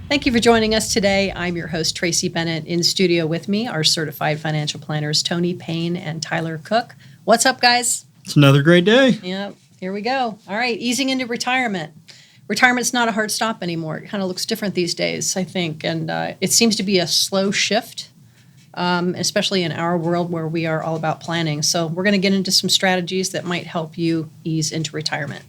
Thank you for joining us today. I'm your host, Tracy Bennett. In studio with me are certified financial planners Tony Payne and Tyler Cook. What's up, guys? It's another great day. Yeah, here we go. All right, easing into retirement. Retirement's not a hard stop anymore. It kind of looks different these days, I think, and it seems to be a slow shift, especially in our world where we are all about planning. So we're going to get into some strategies that might help you ease into retirement.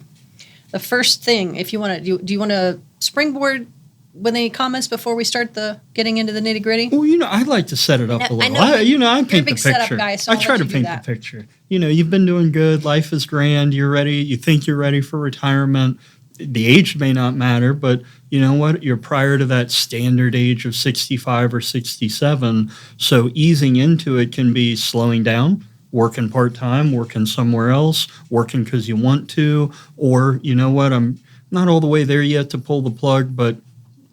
The first thing, if you want to, do you want to springboard with any comments before we start getting into the nitty gritty? Well, I'd like to set it up a little. I paint the picture. Guy, so I try to paint the picture. You've been doing good. Life is grand. You're ready. You think you're ready for retirement. The age may not matter, but you know what? You're prior to that standard age of 65 or 67. So easing into it can be slowing down, working part-time, working somewhere else, working because you want to, or you know what? I'm not all the way there yet to pull the plug, but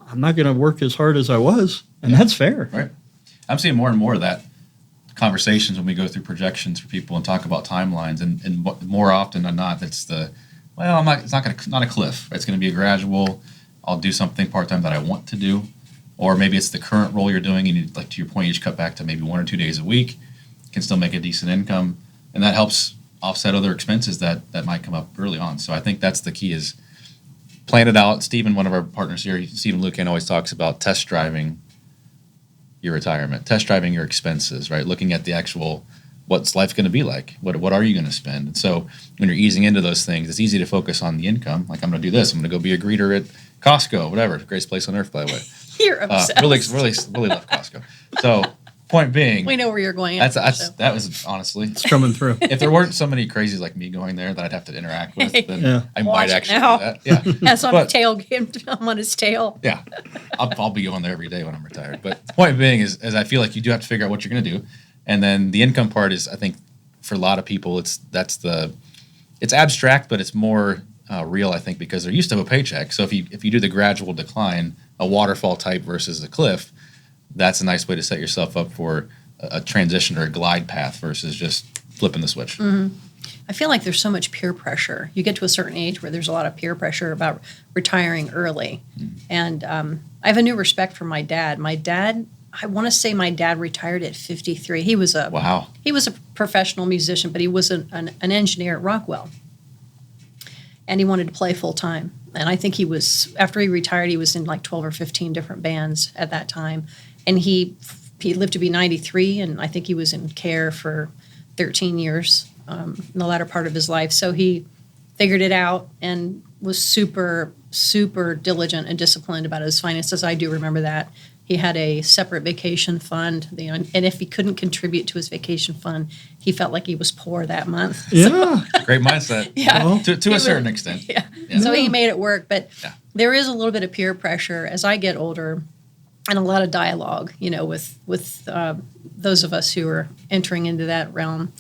I'm not going to work as hard as I was, and that's fair. Right. I'm seeing more and more of that conversations when we go through projections for people and talk about timelines, and more often than not, it's not a cliff. It's going to be a gradual. I'll do something part time that I want to do, or maybe it's the current role you're doing, and like to your point, you just cut back to maybe 1 or 2 days a week, can still make a decent income, and that helps offset other expenses that might come up early on. So I think that's the key is plan it out. Stephen, one of our partners here, Stephen Lucan, always talks about test driving your retirement, test driving your expenses, right? Looking at the actual, what's life going to be like? What are you going to spend? And so when you're easing into those things, it's easy to focus on the income. Like, I'm going to do this. I'm going to go be a greeter at Costco, whatever. Greatest place on earth, by the way. You're obsessed. Really love Costco. So point being, we know where you're going. That was honestly, it's coming through. If there weren't so many crazies like me going there that I'd have to interact with, then I might actually do that. Yeah, that's on a tail. I'm on his tail. Yeah, I'll be going there every day when I'm retired. But the point being is I feel like you do have to figure out what you're going to do, and then the income part is, I think, for a lot of people, it's abstract, but it's more real, I think, because they're used to a paycheck. So if you do the gradual decline, a waterfall type versus a cliff, that's a nice way to set yourself up for a transition or a glide path versus just flipping the switch. Mm-hmm. I feel like there's so much peer pressure. You get to a certain age where there's a lot of peer pressure about retiring early. Mm-hmm. And I have a new respect for my dad. I want to say my dad retired at 53. He was a professional musician, but he was an engineer at Rockwell. And he wanted to play full time. And I think after he retired, he was in like 12 or 15 different bands at that time. And he lived to be 93, and I think he was in care for 13 years in the latter part of his life. So he figured it out and was super, super diligent and disciplined about his finances. I do remember that. He had a separate vacation fund, and if he couldn't contribute to his vacation fund, he felt like he was poor that month. Yeah. Great mindset. Yeah. Well, to a certain extent. Yeah. So he made it work. But there is a little bit of peer pressure as I get older, and a lot of dialogue, with those of us who are entering into that realm.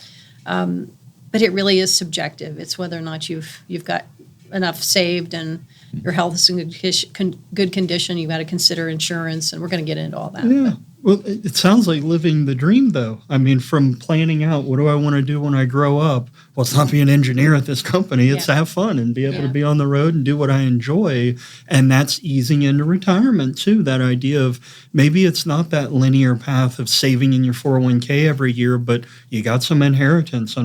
But it really is subjective. It's whether or not you've got enough saved and your health is in good condition. You've got to consider insurance, and we're going to get into all that. Yeah. Well, it sounds like living the dream, though. I mean, from planning out, what do I want to do when I grow up? Well, it's not be an engineer at this company. It's to have fun and be able to be on the road and do what I enjoy. And that's easing into retirement, too. That idea of maybe it's not that linear path of saving in your 401k every year, but you got some inheritance.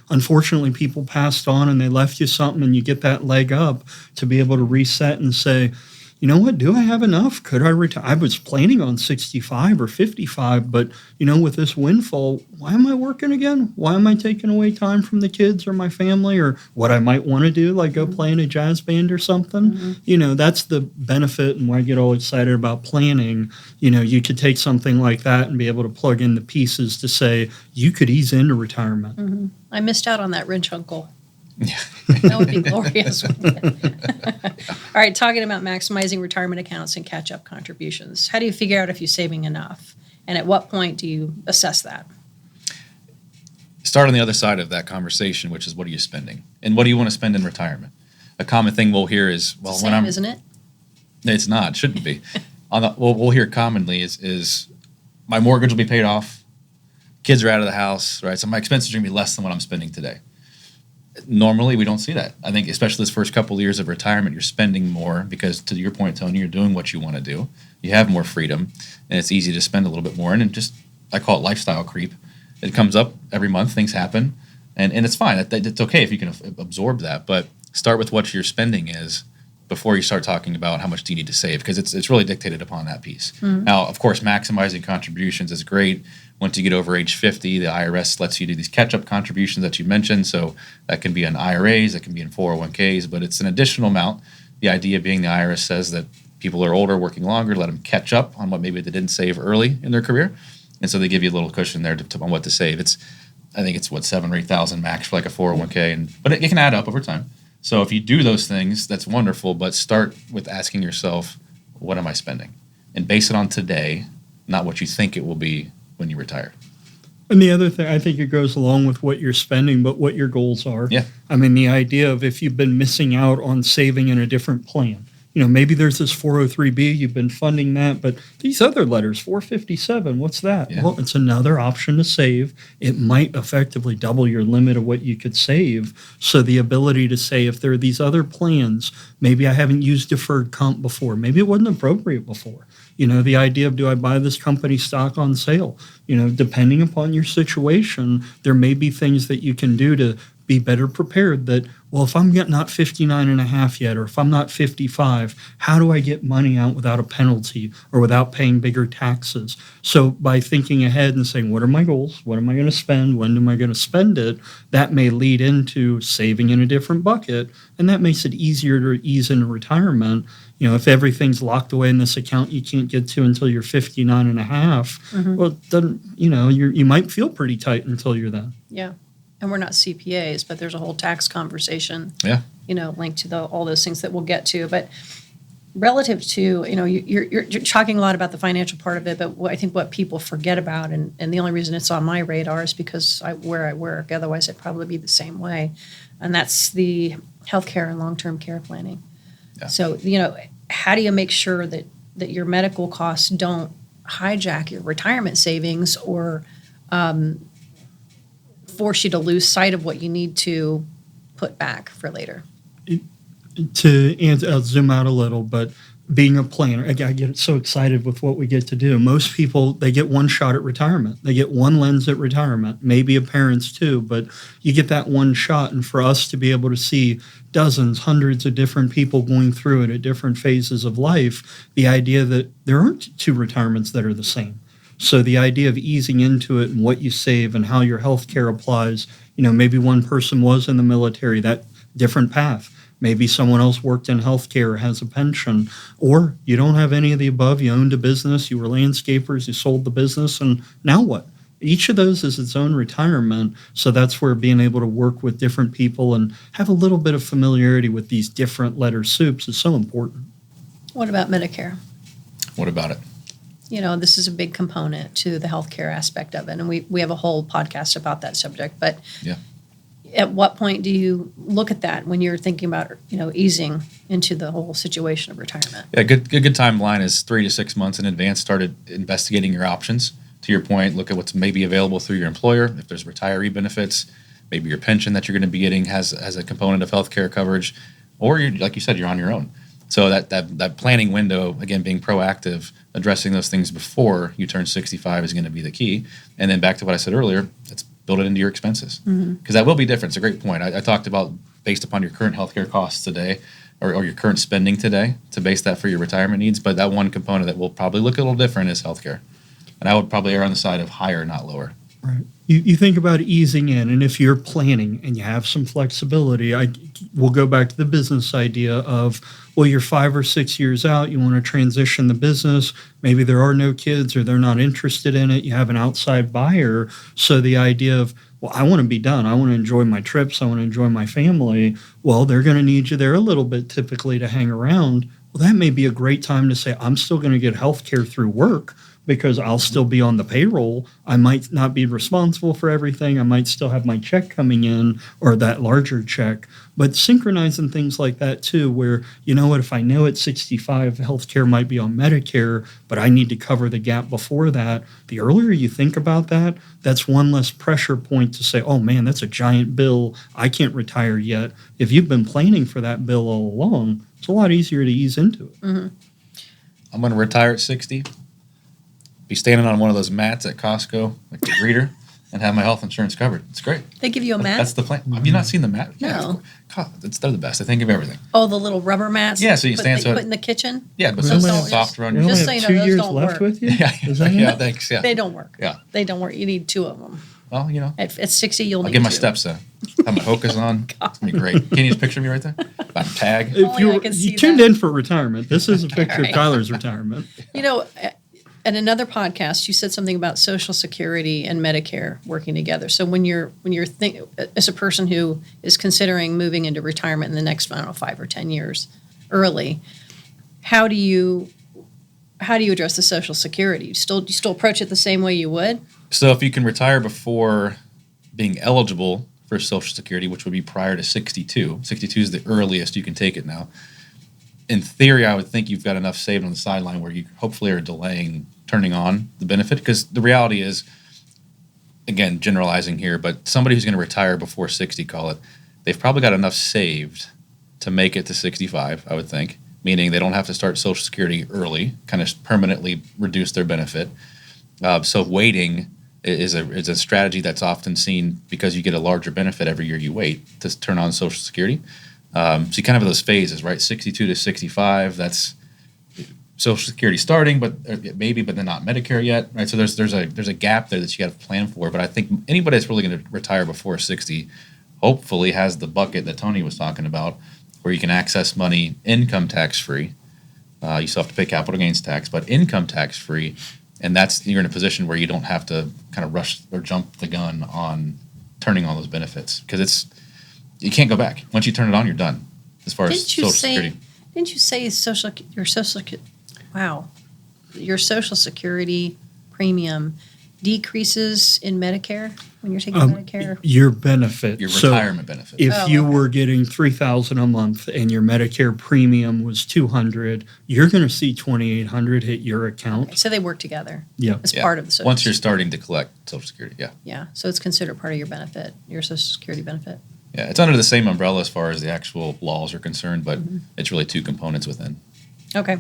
Unfortunately, people passed on and they left you something, and you get that leg up to be able to reset and say, you know what, do I have enough? Could I retire? I was planning on 65 or 55, but, with this windfall, why am I working again? Why am I taking away time from the kids or my family or what I might want to do, like go play in a jazz band or something? Mm-hmm. That's the benefit, and why I get all excited about planning. You could take something like that and be able to plug in the pieces to say you could ease into retirement. Mm-hmm. I missed out on that rich uncle. Yeah. That would be glorious. All right, talking about maximizing retirement accounts and catch-up contributions. How do you figure out if you're saving enough? And at what point do you assess that? Start on the other side of that conversation, which is what are you spending? And what do you want to spend in retirement? A common thing we'll hear is, isn't it? It's not. It shouldn't be. What we'll hear commonly is my mortgage will be paid off, kids are out of the house, right? So my expenses are going to be less than what I'm spending today. Normally, we don't see that. I think, especially this first couple of years of retirement, you're spending more because, to your point, Tony, you're doing what you want to do. You have more freedom, and it's easy to spend a little bit more. And then just, I call it lifestyle creep. It comes up every month. Things happen, and it's fine. It's okay if you can absorb that. But start with what your spending is before you start talking about how much do you need to save, because it's really dictated upon that piece. Mm-hmm. Now, of course, maximizing contributions is great. Once you get over age 50, the IRS lets you do these catch-up contributions that you mentioned. So that can be in IRAs, that can be in 401ks, but it's an additional amount. The idea being the IRS says that people are older, working longer, let them catch up on what maybe they didn't save early in their career. And so they give you a little cushion there on what to save. I think it's 7,000 or 8,000 max for like a 401k, but it can add up over time. So if you do those things, that's wonderful, but start with asking yourself, what am I spending? And base it on today, not what you think it will be when you retire. And the other thing, I think it goes along with what you're spending, but what your goals are. Yeah. I mean, the idea of if you've been missing out on saving in a different plan, maybe there's this 403B, you've been funding that, but these other letters, 457, what's that? Yeah. Well, it's another option to save. It might effectively double your limit of what you could save. So the ability to say, if there are these other plans, maybe I haven't used deferred comp before, maybe it wasn't appropriate before. The idea of, do I buy this company stock on sale? Depending upon your situation, there may be things that you can do to be better prepared that, well, if I'm not 59 and a half yet, or if I'm not 55, how do I get money out without a penalty or without paying bigger taxes? So by thinking ahead and saying, what are my goals? What am I going to spend? When am I going to spend it? That may lead into saving in a different bucket. And that makes it easier to ease into retirement. If everything's locked away in this account you can't get to until you're 59 and a half, well, then, you might feel pretty tight until you're then. Yeah. And we're not CPAs, but there's a whole tax conversation, yeah, linked to all those things that we'll get to. But relative to, you're talking a lot about the financial part of it, but I think what people forget about, and the only reason it's on my radar is because where I work, otherwise it'd probably be the same way, and that's the healthcare and long-term care planning. Yeah. So, how do you make sure that your medical costs don't hijack your retirement savings or force you to lose sight of what you need to put back for later? I'll zoom out a little, but being a planner, I get so excited with what we get to do. Most people, they get one shot at retirement. They get one lens at retirement, maybe a parent's too, but you get that one shot. And for us to be able to see dozens, hundreds of different people going through it at different phases of life, the idea that there aren't two retirements that are the same. So the idea of easing into it and what you save and how your health care applies, maybe one person was in the military, that different path. Maybe someone else worked in healthcare, has a pension, or you don't have any of the above. You owned a business, you were landscapers, you sold the business, and now what? Each of those is its own retirement. So that's where being able to work with different people and have a little bit of familiarity with these different letter soups is so important. What about Medicare? What about it? This is a big component to the healthcare aspect of it, and we have a whole podcast about that subject. But yeah, at what point do you look at that when you're thinking about easing into the whole situation of retirement? Yeah, good timeline is 3 to 6 months in advance. Started investigating your options. To your point, look at what's maybe available through your employer. If there's retiree benefits, maybe your pension that you're going to be getting has a component of healthcare coverage, or like you said, you're on your own. So that planning window, again, being proactive, addressing those things before you turn 65 is going to be the key. And then back to what I said earlier, let's build it into your expenses. Because that will be different. It's a great point. I talked about based upon your current healthcare costs today or your current spending today to base that for your retirement needs. But that one component that will probably look a little different is healthcare. And I would probably err on the side of higher, not lower. Right. You think about easing in, and if you're planning and you have some flexibility, we'll go back to the business idea of, well, you're 5 or 6 years out, you want to transition the business, maybe there are no kids or they're not interested in it, you have an outside buyer, so the idea of, well, I want to be done, I want to enjoy my trips, I want to enjoy my family, well, they're going to need you there a little bit typically to hang around. Well, that may be a great time to say, I'm still going to get health care through work, because I'll still be on the payroll. I might not be responsible for everything. I might still have my check coming in or that larger check. But synchronizing things like that too, where, you know what, if I know at 65 healthcare might be on Medicare, but I need to cover the gap before that, the earlier you think about that, that's one less pressure point to say, oh man, that's a giant bill. I can't retire yet. If you've been planning for that bill all along, it's a lot easier to ease into it. Mm-hmm. I'm going to retire at 60. Be standing on one of those mats at Costco, like the greeter, and have my health insurance covered. It's great. They give you a mat? That's the plan. Have you not seen the mat? No. Yeah, God, they're the best. I think of everything. Oh, the little rubber mats? Yeah, so you stand put in the kitchen? Yeah, but We it's only have- softer on We your only Just have so you know, 2 those years don't left work. with you? Yeah, Is that yeah, it? thanks. Yeah. They don't work. Yeah. They don't work. You need 2 of them. Well, you know, At 60, you'll I'll need get my 2. steps in. Have my Hokas on. It's going to be great. Can you just picture me right there? About a tag. If Oh, you yeah, I were- can you see tuned that. in for retirement, this is a picture Right. of Tyler's retirement. You know, at another podcast, you said something about Social Security and Medicare working together. So when you're as a person who is considering moving into retirement in the next, I don't know, 5 or 10 years early, how do you address the Social Security? You still approach it the same way you would? So if you can retire before being eligible for Social Security, which would be prior to 62, 62 is the earliest you can take it now. In theory, I would think you've got enough saved on the sideline where you hopefully are delaying turning on the benefit, because the reality is, again, generalizing here, but somebody who's going to retire before 60, call it, they've probably got enough saved to make it to 65, I would think, meaning they don't have to start Social Security early, kind of permanently reduce their benefit. So waiting is a strategy that's often seen because you get a larger benefit every year you wait to turn on Social Security. So you kind of have those phases, right? 62 to 65, that's Social Security starting, but then not Medicare yet, right? So there's a gap there that you got to plan for. But I think anybody that's really going to retire before 60, hopefully has the bucket that Tony was talking about, where you can access money income tax free. You still have to pay capital gains tax, but income tax free, and you're in a position where you don't have to kind of rush or jump the gun on turning on those benefits, because you can't go back. Once you turn it on, you're done as far as Social Security. Didn't you say your Social Security premium decreases in Medicare when you're taking Medicare? Your benefit. Your So retirement benefit. if you were getting $3,000 a month and your Medicare premium was $200, you're going to see $2,800 hit your account. Okay, so they work together. Yeah. As Yeah. part of the Social Once you're Security. starting to collect Social Security, yeah. Yeah, so it's considered part of your benefit, your Social Security benefit. Yeah, it's under the same umbrella as far as the actual laws are concerned, but it's really 2 components within. Okay.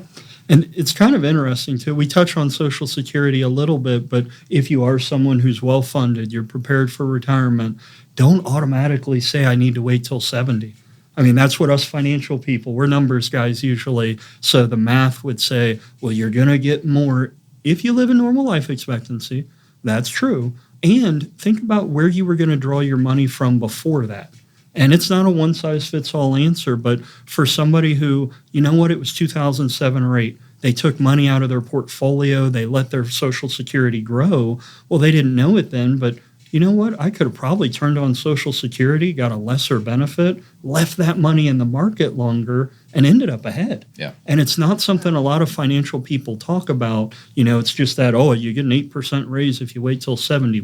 And it's kind of interesting, too. We touch on Social Security a little bit, but if you are someone who's well-funded, you're prepared for retirement, don't automatically say, I need to wait till 70. I mean, that's what us financial people, we're numbers guys usually, so the math would say, well, you're going to get more if you live in normal life expectancy. That's true. And think about where you were going to draw your money from before that. And it's not a one-size-fits-all answer, but for somebody who, you know what, it was 2007 or 8, they took money out of their portfolio, they let their Social Security grow. Well, they didn't know it then, but you know what? I could have probably turned on Social Security, got a lesser benefit, left that money in the market longer, and ended up ahead. Yeah. And it's not something a lot of financial people talk about. You know, it's just that, oh, you get an 8% raise if you wait till 70,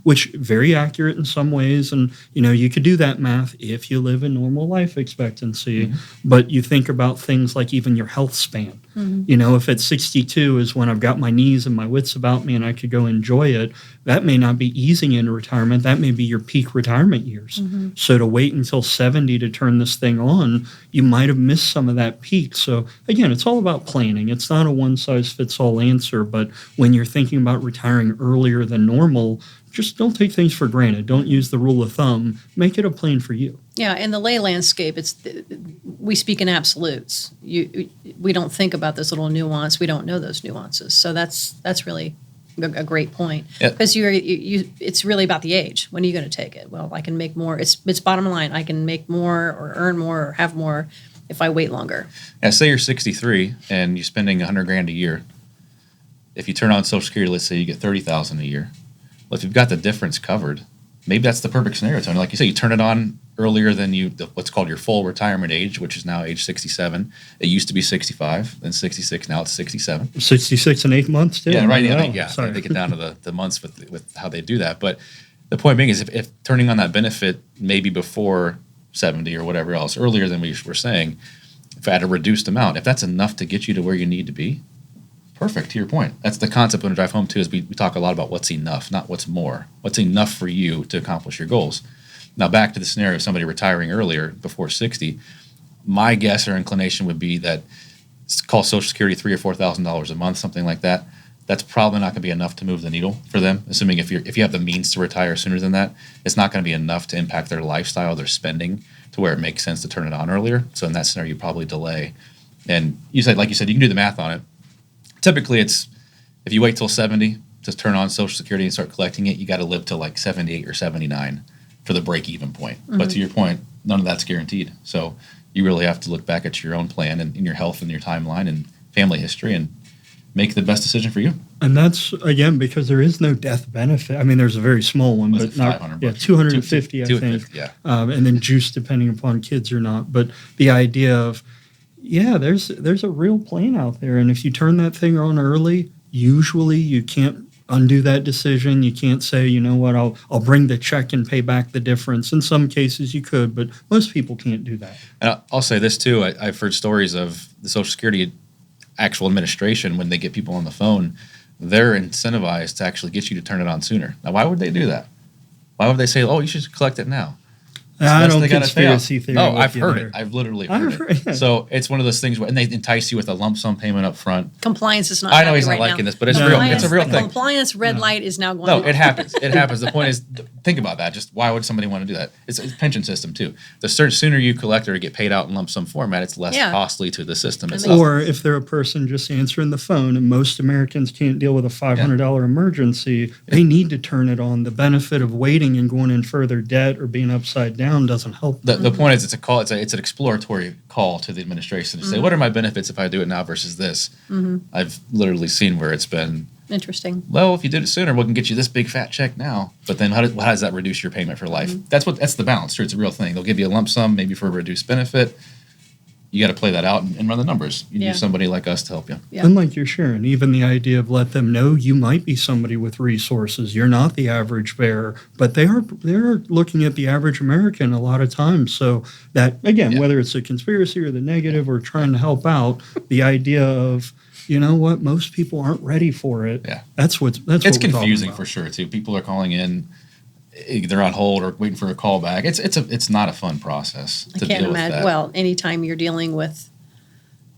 which very accurate in some ways. And, you know, you could do that math if you live in normal life expectancy. But you think about things like even your health span. You know, if at 62 is when I've got my knees and my wits about me and I could go enjoy it, that may not be easing into retirement. That may be your peak retirement years. So to wait until 70 to turn this thing on, you might have missed some of that peak. So again, it's all about planning. It's not a one-size-fits-all answer, but when you're thinking about retiring earlier than normal, just don't take things for granted. Don't use the rule of thumb. Make it a plan for you. Yeah, in the lay landscape, we speak in absolutes. We don't think about this little nuance. We don't know those nuances. So that's really a great point. Because it's really about the age. When are you going to take it? Well, I can make more. It's bottom line. I can make more or earn more or have more if I wait longer. Yeah, say you're 63 and you're spending $100,000 a year. If you turn on Social Security, let's say you get $30,000 a year. Well, if you've got the difference covered, maybe that's the perfect scenario, Tony. Like you say, you turn it on earlier than what's called your full retirement age, which is now age 67. It used to be 65, then 66. Now it's 67. 66 and 8 months too. Yeah, right. Sorry. They get down to the months with how they do that. But the point being is, if turning on that benefit maybe before 70 or whatever else, earlier than we were saying, if at a reduced amount, if that's enough to get you to where you need to be, perfect. To your point, that's the concept when I drive home too. Is we talk a lot about what's enough, not what's more. What's enough for you to accomplish your goals. Now back to the scenario of somebody retiring earlier before 60. My guess or inclination would be that call Social Security $3,000 or $4,000 a month, something like that. That's probably not going to be enough to move the needle for them. Assuming if you have the means to retire sooner than that, it's not going to be enough to impact their lifestyle, their spending, to where it makes sense to turn it on earlier. So in that scenario, you probably delay. And like you said, you can do the math on it. Typically, it's if you wait till 70 to turn on Social Security and start collecting it, you got to live till like 78 or 79 for the break-even point. Mm-hmm. But to your point, none of that's guaranteed. So you really have to look back at your own plan and your health and your timeline and family history and make the best decision for you. And that's, again, because there is no death benefit. I mean, there's a very small one, but not, $250, 250, I think. And then juice depending upon kids or not. But the idea of, there's a real plan out there. And if you turn that thing on early, usually you can't undo that decision. You can't say, you know what, I'll bring the check and pay back the difference. In some cases you could, but most people can't do that. And I'll say this too. I've heard stories of the Social Security actual administration, when they get people on the phone, they're incentivized to actually get you to turn it on sooner. Now, why would they do that? Why would they say, oh, you should collect it now? I don't conspiracy theory. No, I've heard it. I've literally heard it. So it's one of those things where, and they entice you with a lump sum payment up front. Compliance is not. I know he's not right liking now. this, but it's real. It's a real thing. Compliance red light is now going. No, it happens. It happens. The point is, think about that. Just why would somebody want to do that? It's a pension system too. The sooner you collect or get paid out in lump sum format, it's less costly to the system itself. Or if they're a person just answering the phone, and most Americans can't deal with a $500 emergency, they need to turn it on. The benefit of waiting and going in further debt or being upside down doesn't help. The point is, it's a call. It's an exploratory call to the administration to say, what are my benefits if I do it now versus this? I've literally seen where it's been interesting. Well, if you did it sooner, we can get you this big fat check now. But then how does that reduce your payment for life? That's the balance. Sure, it's a real thing. They'll give you a lump sum, maybe for a reduced benefit. You got to play that out and run the numbers. You need somebody like us to help you. Yeah. And like you're sharing, even the idea of let them know you might be somebody with resources. You're not the average bearer, but they're looking at the average American a lot of times. So that, again, whether it's a conspiracy or the negative or trying to help out, the idea of, you know what, most people aren't ready for it. Yeah. That's it's confusing for sure too. People are calling in. They're on hold or waiting for a call back. It's not a fun process to deal with that. Well, anytime you're dealing with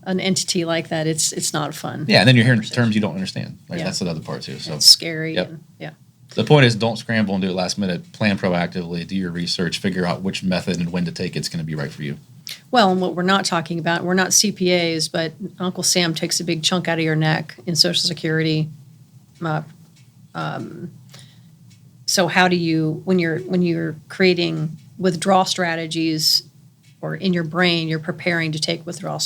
an entity like that, it's not fun. Yeah, and then you're hearing terms you don't understand. Right? Yeah. That's another part too. So it's scary. Yep. And, the point is, don't scramble and do it last minute. Plan proactively. Do your research. Figure out which method and when to take it's going to be right for you. Well, and what we're not talking about, we're not CPAs, but Uncle Sam takes a big chunk out of your neck in Social Security. So how do you, when you're creating withdrawal strategies, or in your brain you're preparing to take withdrawal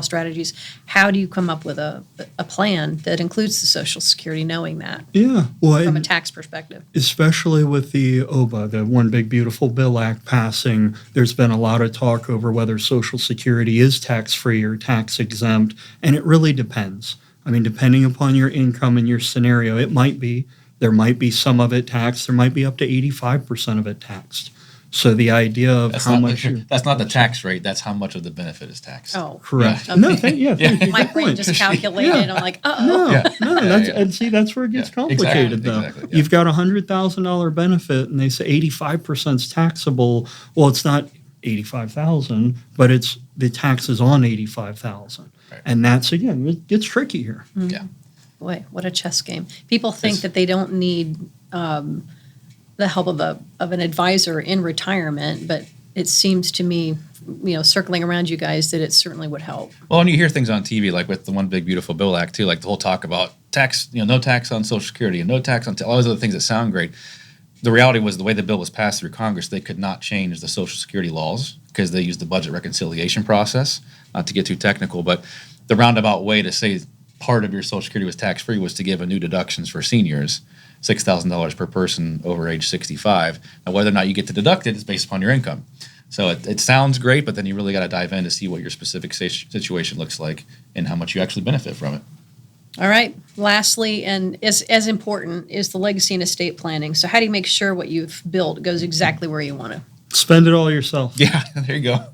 strategies, how do you come up with a plan that includes the Social Security, knowing that? Yeah, well, from a tax perspective. Especially with the OBA, the One Big Beautiful Bill Act passing, there's been a lot of talk over whether Social Security is tax-free or tax-exempt, and it really depends. I mean, depending upon your income and your scenario, it might be. There might be some of it taxed. There might be up to 85% of it taxed. So the idea of that's how much... That's not the tax rate. That's how much of the benefit is taxed. Oh. Correct. Yeah. Okay. No, my brain just calculated. I'm like, uh-oh. And see, that's where it gets complicated, though. Exactly, yeah. You've got a $100,000 benefit, and they say 85% is taxable. Well, it's not 85,000, but it's the taxes on 85,000. Right. And that's, again, it gets tricky here. Mm-hmm. Yeah. Boy, what a chess game. People think that they don't need the help of an advisor in retirement, but it seems to me, circling around you guys, that it certainly would help. Well, and you hear things on TV, like with the One Big Beautiful Bill Act, too, like the whole talk about tax, no tax on Social Security and no tax on all those other things that sound great. The reality was the way the bill was passed through Congress, they could not change the Social Security laws because they used the budget reconciliation process. Not to get too technical, but the roundabout way to say part of your Social Security was tax-free was to give a new deductions for seniors, $6,000 per person over age 65. Now, whether or not you get to deduct it is based upon your income. So it sounds great, but then you really got to dive in to see what your specific situation looks like and how much you actually benefit from it. All right. Lastly, and as important, is the legacy and estate planning. So how do you make sure what you've built goes exactly where you want to? Spend it all yourself. Yeah, there you go.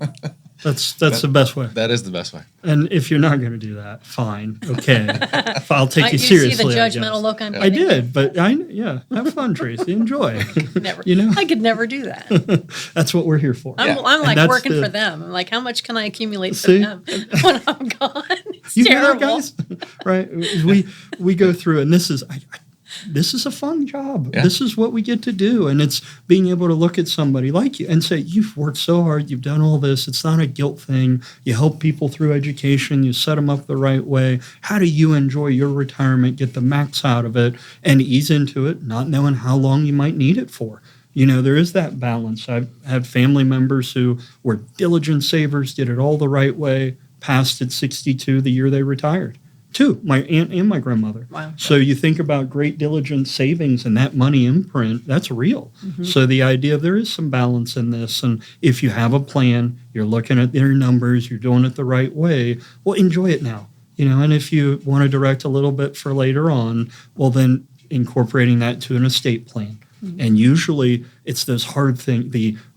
That's the best way. That is the best way. And if you're not going to do that, fine, okay. I'll take you seriously. You see the judgmental look I'm I getting? did, but have fun, Tracy. Enjoy. Never. You know, I could never do that. that's what we're here for. I'm like working for them. I'm like, how much can I accumulate for them when I'm gone? It's you terrible. Hear that, guys? Right? We go through, and this is a fun job. Yeah. This is what we get to do. And it's being able to look at somebody like you and say, you've worked so hard. You've done all this. It's not a guilt thing. You help people through education. You set them up the right way. How do you enjoy your retirement, get the max out of it, and ease into it, not knowing how long you might need it for? You know, there is that balance. I've had family members who were diligent savers, did it all the right way, passed at 62 the year they retired. Two, my aunt and my grandmother. Wow. So you think about great diligent savings and that money imprint, that's real. Mm-hmm. So the idea there is some balance in this. And if you have a plan, you're looking at your numbers, you're doing it the right way, well, enjoy it now. You know, and if you want to direct a little bit for later on, well, then incorporating that to an estate plan. Mm-hmm. And usually it's this hard thing,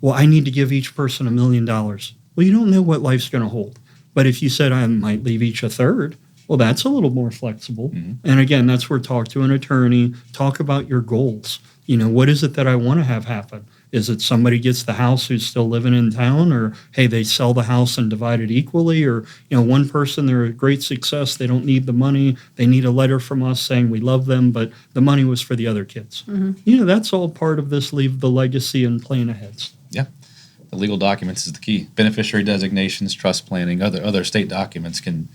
I need to give each person $1 million. Well, you don't know what life's going to hold. But if you said I might leave each a third, well, that's a little more flexible. Mm-hmm. And again, that's where talk to an attorney, talk about your goals. You know, what is it that I want to have happen? Is it somebody gets the house who's still living in town, or, hey, they sell the house and divide it equally? Or, you know, one person, they're a great success. They don't need the money. They need a letter from us saying we love them, but the money was for the other kids. Mm-hmm. You know, that's all part of this, leave the legacy and plan ahead. Yeah. The legal documents is the key. Beneficiary designations, trust planning, other state documents can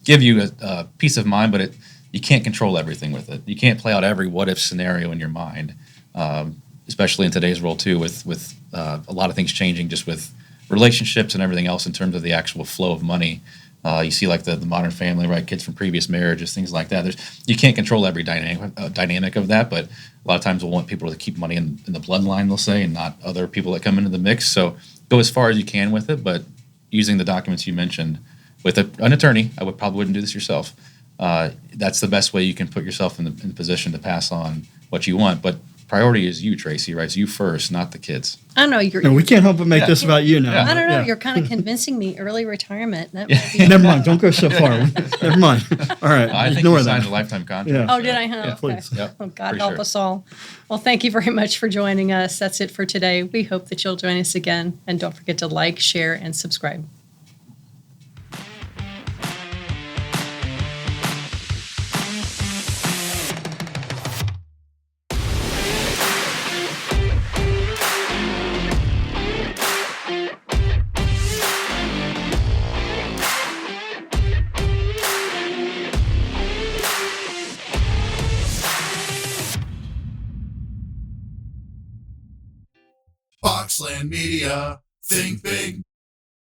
give you a peace of mind, but you can't control everything with it. You can't play out every what-if scenario in your mind, especially in today's world, too, with a lot of things changing just with relationships and everything else in terms of the actual flow of money. You see, like the Modern Family, right? Kids from previous marriages, things like that. You can't control every dynamic of that, but a lot of times we'll want people to keep money in the bloodline, they'll say, and not other people that come into the mix. So go as far as you can with it, but using the documents you mentioned, with an attorney, I probably wouldn't do this yourself. That's the best way you can put yourself in the position to pass on what you want. But priority is you, Tracy, right? It's you first, not the kids. I don't know. We can't help but make this about you now. Yeah. I don't know. Yeah. You're kind of convincing me. Early retirement. That Never mind. Don't go so far. Never mind. All right. I think you signed a lifetime contract. Yeah. Oh, did I? Huh? Yeah, Okay. please. Yep. Oh, God help us all. Well, thank you very much for joining us. That's it for today. We hope that you'll join us again. And don't forget to like, share, and subscribe. Boxland Media. Think big.